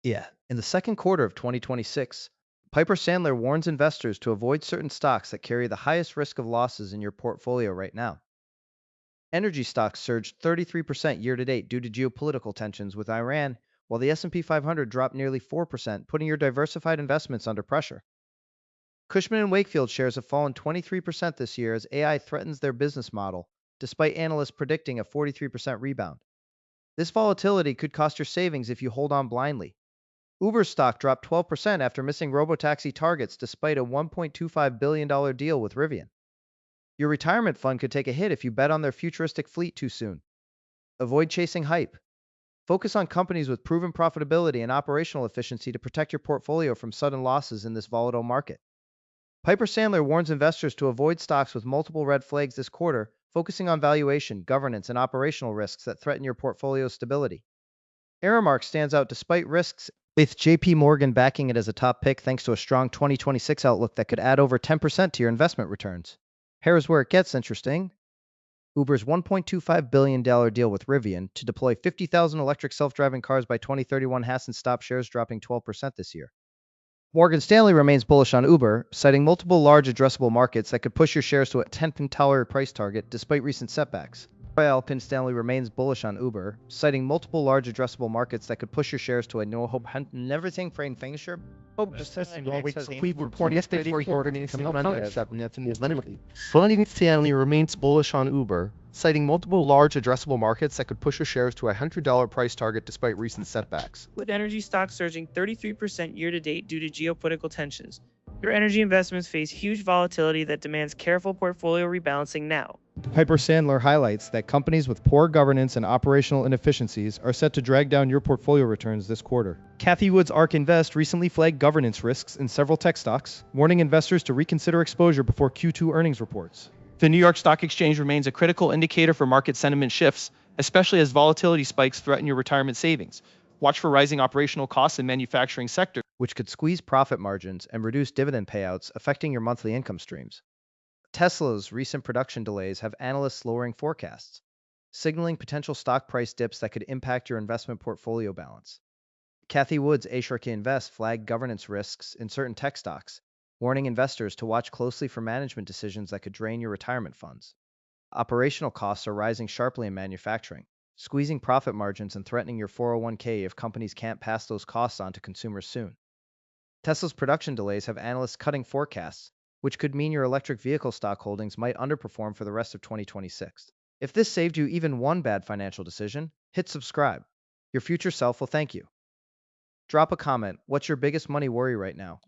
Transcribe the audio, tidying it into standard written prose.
Yeah. In the second quarter of 2026, Piper Sandler warns investors to avoid certain stocks that carry the highest risk of losses in your portfolio right now. Energy stocks surged 33% year to date due to geopolitical tensions with Iran, while the S&P 500 dropped nearly 4%, putting your diversified investments under pressure. Cushman Wakefield shares have fallen 23% this year as AI threatens their business model, despite analysts predicting a 43% rebound. This volatility could cost your savings if you hold on blindly. Uber's stock dropped 12% after missing robotaxi targets despite a $1.25 billion deal with Rivian. Your retirement fund could take a hit if you bet on their futuristic fleet too soon. Avoid chasing hype. Focus on companies with proven profitability and operational efficiency to protect your portfolio from sudden losses in this volatile market. Piper Sandler warns investors to avoid stocks with multiple red flags this quarter, focusing on valuation, governance, and operational risks that threaten your portfolio's stability. Aramark stands out despite risks, with JP Morgan backing it as a top pick thanks to a strong 2026 outlook that could add over 10% to your investment returns. Here's where it gets interesting. Uber's $1.25 billion deal with Rivian to deploy 50,000 electric self-driving cars by 2031 hasn't stopped shares dropping 12% this year. Morgan Stanley remains bullish on Uber, citing multiple large addressable markets that could push your shares to a $10 price target despite recent setbacks. Royal Stanley remains bullish on Uber, citing multiple large addressable markets that could push your shares to a no hope hunt and everything for a finisher. Oh, just testing always we report yesterday for recording coming up Morgan Stanley remains bullish on Uber, citing multiple large addressable markets that could push your shares to a $100 price target despite recent setbacks. With energy stocks surging 33% year to date due to geopolitical tensions, your energy investments face huge volatility that demands careful portfolio rebalancing now. Piper Sandler highlights that companies with poor governance and operational inefficiencies are set to drag down your portfolio returns this quarter. Cathie Wood's ARK Invest recently flagged governance risks in several tech stocks, warning investors to reconsider exposure before Q2 earnings reports. The New York Stock Exchange remains a critical indicator for market sentiment shifts, especially as volatility spikes threaten your retirement savings. Watch for rising operational costs in manufacturing sectors, which could squeeze profit margins and reduce dividend payouts, affecting your monthly income streams. Tesla's recent production delays have analysts lowering forecasts, signaling potential stock price dips that could impact your investment portfolio balance. Cathie Wood's ARK Invest flagged governance risks in certain tech stocks, warning investors to watch closely for management decisions that could drain your retirement funds. Operational costs are rising sharply in manufacturing, squeezing profit margins and threatening your 401k if companies can't pass those costs on to consumers soon. Tesla's production delays have analysts cutting forecasts, which could mean your electric vehicle stock holdings might underperform for the rest of 2026. If this saved you even one bad financial decision, hit subscribe. Your future self will thank you. Drop a comment. What's your biggest money worry right now?